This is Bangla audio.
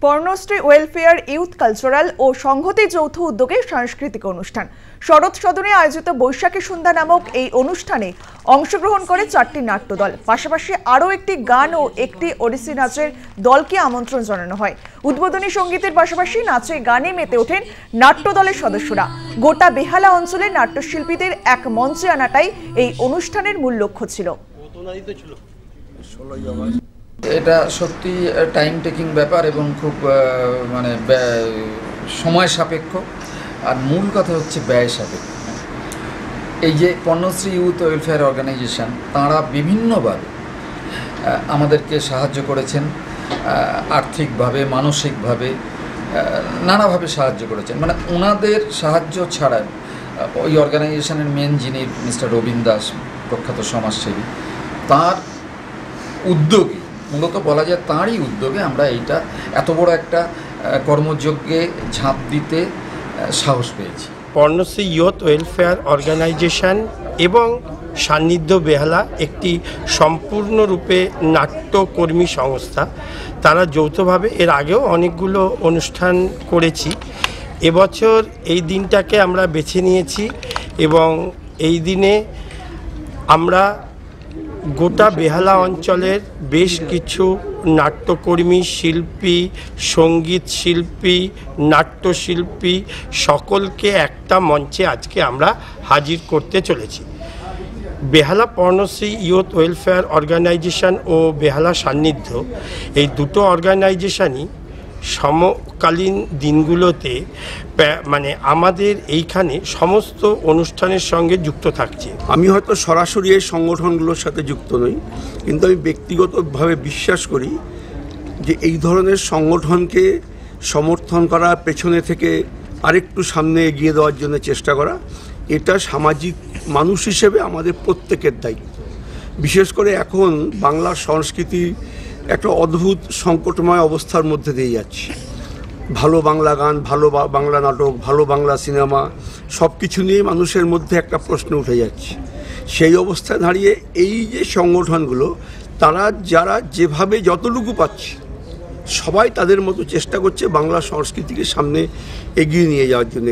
পর্ণশ্রী ওয়েলফেয়ার ইউথ কালচারাল ও সংহতি যৌথ উদ্যোগে সাংস্কৃতিক অনুষ্ঠান শরৎ সদনে আয়োজিত বৈশাখী সন্ধ্যা নামক এই অনুষ্ঠানে অংশগ্রহণ করে 4টি নাট্যদল, পাশাপাশি আরও একটি গান ও একটি ওড়িশি নাচের দলকে আমন্ত্রণ জানানো হয়। উদ্বোধনী সঙ্গীতের পাশাপাশি নাচে গানে মেতে ওঠেন নাট্যদলের সদস্যরা। গোটা বেহালা অঞ্চলের নাট্যশিল্পীদের এক মঞ্চে আনাটাই এই অনুষ্ঠানের মূল লক্ষ্য ছিল। এটা সত্যি টাইম টেকিং ব্যাপার এবং খুব সময় সাপেক্ষ, আর মূল কথা হচ্ছে ব্যয় সাপেক্ষ। এই যে পর্ণশ্রী ইউথ ওয়েলফেয়ার অর্গানাইজেশন, তাঁরা বিভিন্নভাবে আমাদেরকে সাহায্য করেছেন, আর্থিকভাবে, মানসিকভাবে, নানাভাবে সাহায্য করেছেন। ওনাদের সাহায্য ছাড়া ওই অর্গানাইজেশনের মেন যিনি মিস্টার রবীন দাস, প্রখ্যাত সমাজসেবী, তার উদ্যোগে, মূলত বলা যায় তাঁরই উদ্যোগে আমরা এইটা এত বড় একটা কর্মযজ্ঞে ঝাঁপ দিতে সাহস পেয়েছি। পর্ণশ্রী ইউথ ওয়েলফেয়ার অর্গানাইজেশন এবং সান্নিধ্য বেহালা একটি সম্পূর্ণরূপে নাট্যকর্মী সংস্থা। তারা যৌথভাবে এর আগেও অনেকগুলো অনুষ্ঠান করেছি। এবছর এই দিনটাকে আমরা বেছে নিয়েছি এবং এই দিনে আমরা গোটা বেহালা অঞ্চলের বেশ কিছু নাট্যকর্মী, শিল্পী, সঙ্গীত শিল্পী, নাট্যশিল্পী সকলকে একটা মঞ্চে আজকে আমরা হাজির করতে চলেছি। বেহালা পর্ণশ্রী ইউথ ওয়েলফেয়ার অর্গানাইজেশন ও বেহালা সান্নিধ্য, এই দুটো অর্গানাইজেশনই সমকালীন দিনগুলোতে আমাদের এইখানে সমস্ত অনুষ্ঠানের সঙ্গে যুক্ত থাকছে। আমি হয়তো সরাসরি এই সংগঠনগুলোর সাথে যুক্ত নই, কিন্তু আমি ব্যক্তিগতভাবে বিশ্বাস করি যে এই ধরনের সংগঠনকে সমর্থন করা, পেছনে থেকে আরেকটু সামনে এগিয়ে দেওয়ার জন্য চেষ্টা করা, এটা সামাজিক মানুষ হিসেবে আমাদের প্রত্যেকের দায়িত্ব। বিশেষ করে এখন বাংলার সংস্কৃতি একটা অদ্ভুত সংকটময় অবস্থার মধ্যে দিয়ে যাচ্ছে। ভালো বাংলা গান, ভালো বাংলা নাটক, ভালো বাংলা সিনেমা, সব কিছু নিয়ে মানুষের মধ্যে একটা প্রশ্ন উঠে যাচ্ছে। সেই অবস্থায় দাঁড়িয়ে এই যে সংগঠনগুলো, তারা যারা যেভাবে যতটুকু পাচ্ছে, সবাই তাদের মতো চেষ্টা করছে বাংলা সংস্কৃতিকে সামনে এগিয়ে নিয়ে যাওয়ার জন্য।